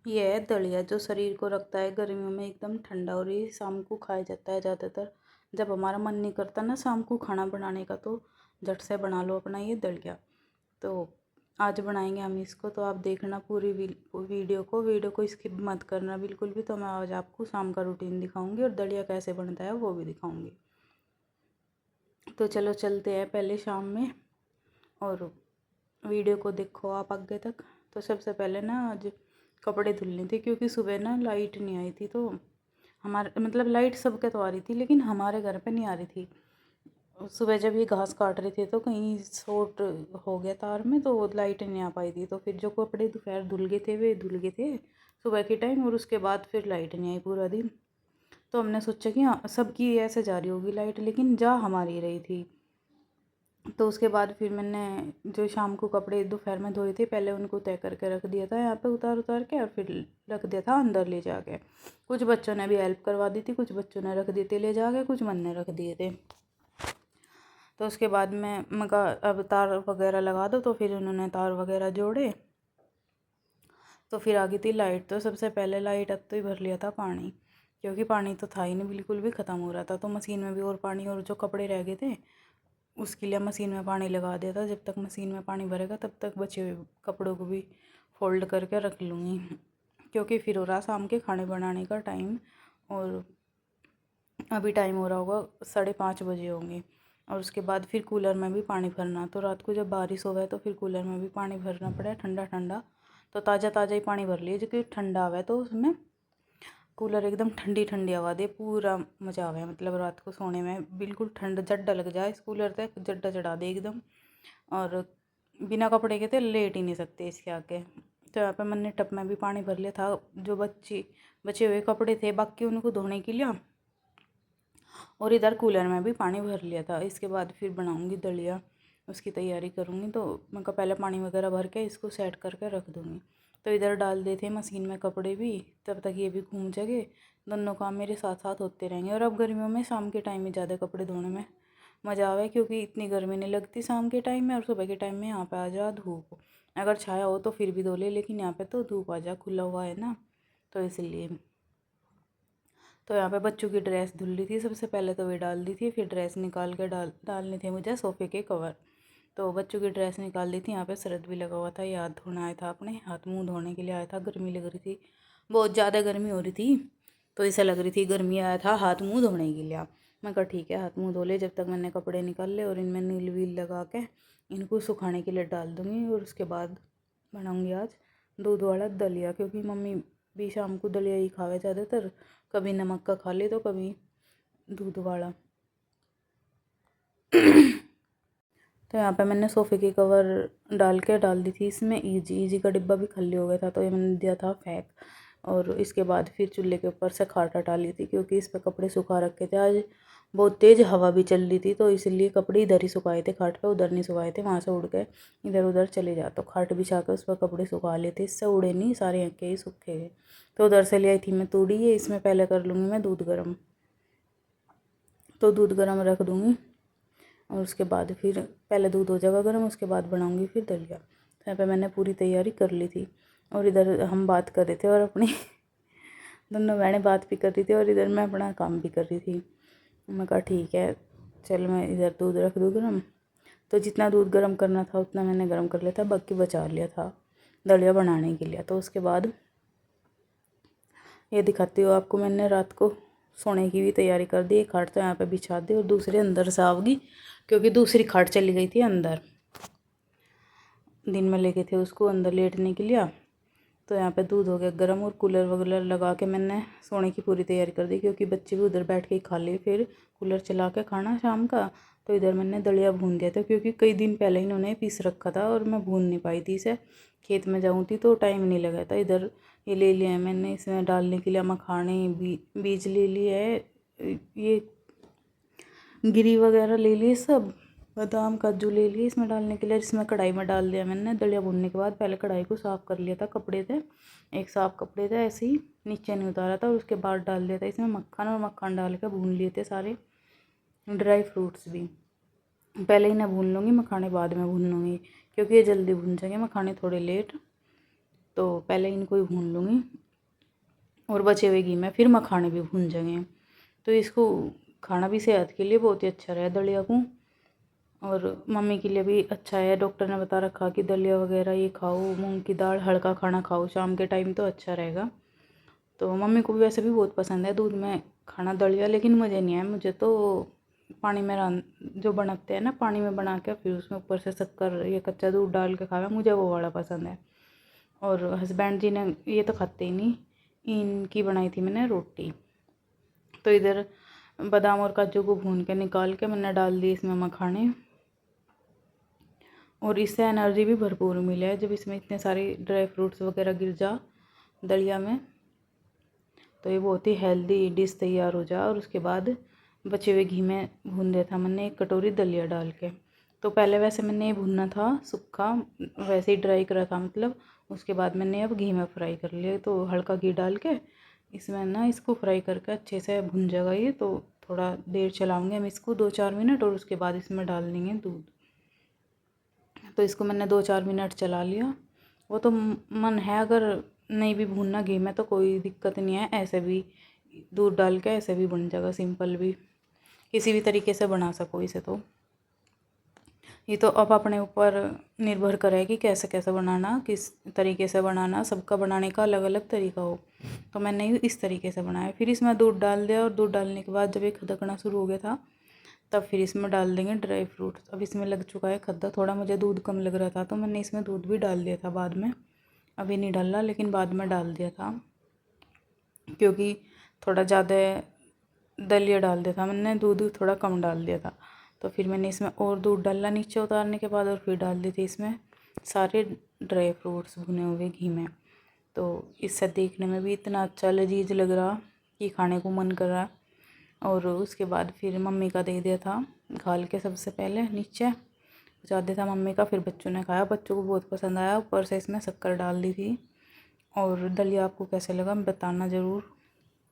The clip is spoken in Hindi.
ये है दलिया, जो शरीर को रखता है गर्मियों में एकदम ठंडा, और ये शाम को खाया जाता है ज़्यादातर। जब हमारा मन नहीं करता ना शाम को खाना बनाने का, तो झट से बना लो अपना ये दलिया। तो आज बनाएंगे हम इसको, तो आप देखना पूरी वीडियो को स्किप मत करना बिल्कुल भी। तो मैं आज आपको शाम का रूटीन दिखाऊंगी और दलिया कैसे बनता है वो भी दिखाऊंगी। तो चलो चलते हैं पहले शाम में, और वीडियो को देखो आप आगे तक। तो सबसे पहले ना आज कपड़े धुलने थे, क्योंकि सुबह ना लाइट नहीं आई थी। तो हमारे मतलब लाइट सबके तो आ रही थी, लेकिन हमारे घर पे नहीं आ रही थी। सुबह जब ये घास काट रहे थे तो कहीं शॉर्ट हो गया तार में, तो लाइट नहीं आ पाई थी। तो फिर जो कपड़े दोपहर धुल गए थे वे धुल गए थे सुबह के टाइम, और उसके बाद फिर लाइट नहीं आई पूरा दिन। तो हमने सोचा कि हाँ सबकी ऐसे जा रही होगी लाइट, लेकिन जा हमारी रही थी। तो उसके बाद फिर मैंने जो शाम को कपड़े दोपहर में धोए थे, पहले उनको तय करके रख दिया था यहाँ पे उतार उतार के, और फिर रख दिया था अंदर ले जाके। कुछ बच्चों ने भी हेल्प करवा दी थी, कुछ बच्चों ने रख दिए थे ले जाके, कुछ मन ने रख दिए थे। तो उसके बाद मैं कहा अब तार वगैरह लगा दो, तो फिर उन्होंने तार वगैरह जोड़े। तो फिर आ गई थी लाइट। तो सबसे पहले लाइट अब तो ही भर लिया था पानी, क्योंकि पानी तो था ही नहीं, बिल्कुल भी ख़त्म हो रहा था। तो मशीन में भी और पानी, और जो कपड़े रह गए थे उसके लिए मशीन में पानी लगा दिया था। जब तक मशीन में पानी भरेगा तब तक बचे हुए कपड़ों को भी फोल्ड करके रख लूँगी, क्योंकि फिर हो रहा शाम के खाने बनाने का टाइम। और अभी टाइम हो रहा होगा 5:30 बजे होंगे। और उसके बाद फिर कूलर में भी पानी भरना। तो रात को जब बारिश हो गए तो फिर कूलर में भी पानी भरना पड़ा ठंडा ठंडा। तो ताज़ा ताज़ा ही पानी भर लिए, जो कि ठंडा हुआ है तो उसमें कूलर एकदम ठंडी ठंडी हवा दे, पूरा मज़ा आवे। मतलब रात को सोने में बिल्कुल ठंड जड्डा लग जाए, इस कूलर तक जड्डा चढ़ा दे एकदम। और बिना कपड़े के तो लेट ही नहीं सकते इसके आगे। तो यहाँ पे मैंने टब में भी पानी भर लिया था। जो बचे हुए कपड़े थे बाकी उनको धोने के लिए, और इधर कूलर में भी पानी भर लिया था। इसके बाद फिर बनाऊंगी दलिया, उसकी तैयारी करूँगी। तो मैं कहा पहले पानी वगैरह भर के इसको सेट करके रख दूँगी। तो इधर डाल देते हैं मशीन में कपड़े भी, तब तक ये भी घूम जाएंगे। दोनों काम मेरे साथ साथ होते रहेंगे। और अब गर्मियों में शाम के टाइम में ज़्यादा कपड़े धोने में मज़ा आवे, क्योंकि इतनी गर्मी नहीं लगती शाम के टाइम में। और सुबह के टाइम में यहाँ पे आ जा धूप, अगर छाया हो तो फिर भी धो ले, लेकिन यहाँ पे तो धूप आ जा, खुला हुआ है ना, तो इसलिए। तो यहाँ पे बच्चों की ड्रेस धुल रही थी। सबसे पहले तो वे डाल दी थी, फिर ड्रेस निकाल के डालने थे मुझे सोफ़े के कवर। तो बच्चों की ड्रेस निकाल दी थी। यहाँ पे शरद भी लगा हुआ था, ये हाथ धोना आया था, अपने हाथ मुंह धोने के लिए आया था। गर्मी लग रही थी, बहुत ज़्यादा गर्मी हो रही थी, तो ऐसा लग रही थी गर्मी आया था हाथ मुँह धोने के लिए। मैं कहा ठीक है हाथ मुँह धो ले, जब तक मैंने कपड़े निकाल ले, और इनमें नील वील लगा के इनको सुखाने के लिए डाल दूँगी। और उसके बाद बनाऊँगी आज दूध वाला दलिया, क्योंकि मम्मी भी शाम को दलिया ही खावे ज़्यादातर। कभी नमक का खा ले तो कभी दूध वाला। तो यहाँ पे मैंने सोफ़े की कवर डाल दी थी इसमें। इजी का डिब्बा भी खाली हो गया था, तो ये मैंने दिया था फेंक। और इसके बाद फिर चूल्हे के ऊपर से खाट हटा ली थी, क्योंकि इस पर कपड़े सुखा रखे थे। आज बहुत तेज़ हवा भी चल रही थी, तो इसलिए कपड़े इधर ही सुखाए थे खाट पे, उधर नहीं सुखाए थे। वहाँ से उड़ के इधर उधर चले जाते, तो खाट बिछा कर उस पर कपड़े सुखा लेते, इससे उड़े नहीं, सारे के ही सूखे गए। तो उधर से ले आई थी मैं तूड़ी, ये इसमें पहले कर लूँगी मैं दूध गर्म। तो दूध गर्म रख दूँगी, और उसके बाद फिर पहले दूध हो जाएगा गर्म, उसके बाद बनाऊंगी फिर दलिया। तो यहाँ पे मैंने पूरी तैयारी कर ली थी, और इधर हम बात कर रहे थे, और अपनी दोनों बहनें बात भी कर रही थी, और इधर मैं अपना काम भी कर रही थी। मैं कहा ठीक है चल मैं इधर दूध रख दूँ गर्म। तो जितना दूध गर्म करना था उतना मैंने गर्म कर लिया था, बाकी बचा लिया था दलिया बनाने के लिए। तो उसके बाद ये दिखाती हूँ आपको, मैंने रात को सोने की भी तैयारी कर दी। एक खाट तो यहाँ पे बिछा दी, और दूसरे अंदर से आओगी, क्योंकि दूसरी खाट चली गई थी अंदर। दिन में लेके थे उसको अंदर लेटने के लिए। तो यहाँ पे दूध हो गया गर्म, और कूलर वगैरह लगा के मैंने सोने की पूरी तैयारी कर दी, क्योंकि बच्चे भी उधर बैठ के ही खा लिए फिर कूलर चला के खाना शाम का। तो इधर मैंने दलिया भून दिया था, क्योंकि कई दिन पहले इन्होंने पीस रखा था, और मैं भून नहीं पाई थी इसे, खेत में जाऊँ थी तो टाइम नहीं लगा था। इधर ये ले लिया है मैंने इसमें डालने के लिए मखाने, बीज ले लिए है, ये गिरी वगैरह ले लिए, सब बादाम काजू ले लिए इसमें डालने के लिए। इसमें कढ़ाई में डाल दिया मैंने दलिया भूनने के बाद। पहले कढ़ाई को साफ़ कर लिया था, कपड़े थे एक साफ़ कपड़े थे, ऐसे ही नीचे नहीं उतारा था। और उसके बाद डाल दिया था इसमें मक्खन, और मक्खन डाल के भून लिए थे सारे ड्राई फ्रूट्स भी। पहले ही ना भून लूँगी, मखाने बाद में भून लूँगी, क्योंकि ये जल्दी भून जाएंगे, मखाने थोड़े लेट। तो पहले इनको ही भून लूँगी और बचे हुए घी में फिर मखाने भी भून जाएंगे। तो इसको खाना भी सेहत के लिए बहुत ही अच्छा रहा दलिया को, और मम्मी के लिए भी अच्छा है। डॉक्टर ने बता रखा कि दलिया वगैरह ये खाओ, मूंग की दाल हल्का खाना खाओ शाम के टाइम तो अच्छा रहेगा। तो मम्मी को भी वैसे भी बहुत पसंद है दूध में खाना दलिया, लेकिन मुझे नहीं है। मुझे तो पानी में जो बनाते हैं ना, पानी में बना के फिर उसमें ऊपर से शक्कर या कच्चा दूध डाल के खाना, मुझे वो वाला पसंद है। और हस्बैंड जी ने ये तो खाते ही नहीं, इनकी बनाई थी मैंने रोटी। तो इधर बादाम और काजू को भून के निकाल के मैंने डाल दी इसमें मखाने, और इससे एनर्जी भी भरपूर मिले है जब इसमें इतने सारे ड्राई फ्रूट्स वगैरह गिर जा दलिया में, तो ये बहुत ही हेल्दी डिश तैयार हो जा। और उसके बाद बचे हुए घी में भून दिया था मैंने 1 कटोरी दलिया डाल के। तो पहले वैसे मैंने ये भुनना था सूखा, वैसे ही ड्राई करा था मतलब, उसके बाद मैंने अब घी में फ्राई कर लिया। तो हल्का घी डाल के इसमें ना इसको फ्राई करके अच्छे से भुन जाएगा ये। तो थोड़ा देर चलाऊँगे हम इसको 2-4 मिनट, और उसके बाद इसमें डाल देंगे दूध। तो इसको मैंने 2-4 मिनट चला लिया। वो तो मन है अगर नहीं भी भूनना घी में तो कोई दिक्कत नहीं है, ऐसे भी दूध डाल के ऐसे भी बन जाएगा सिंपल भी, किसी भी तरीके से बना सको इसे। तो ये तो अब अपने ऊपर निर्भर करे कि कैसे कैसे बनाना, किस तरीके से बनाना, सबका बनाने का अलग अलग तरीका हो। तो मैंने इस तरीके से बनाया। फिर इसमें दूध डाल दिया, और दूध डालने के बाद जब ये खदकना शुरू हो गया था तब फिर इसमें डाल देंगे ड्राई फ्रूट्स। अब इसमें लग चुका है खद्दा, थोड़ा मुझे दूध कम लग रहा था तो मैंने इसमें दूध भी डाल दिया था बाद में। अभी नहीं डाला लेकिन बाद में डाल दिया था, क्योंकि थोड़ा ज़्यादा दलिया डाल दिया था मैंने, दूध थोड़ा कम डाल दिया था। तो फिर मैंने इसमें और दूध डाला नीचे उतारने के बाद, और फिर डाल दी थी इसमें सारे ड्राई फ्रूट्स भुने हुए घी में। तो इससे देखने में भी इतना अच्छा लजीज लग रहा कि खाने को मन कर रहा। और उसके बाद फिर मम्मी का दे दिया था घाल के, सबसे पहले नीचे पहुँचा दिया था मम्मी का। फिर बच्चों ने खाया, बच्चों को बहुत पसंद आया। ऊपर से इसमें शक्कर डाल दी थी। और दलिया आपको कैसे लगा बताना ज़रूर।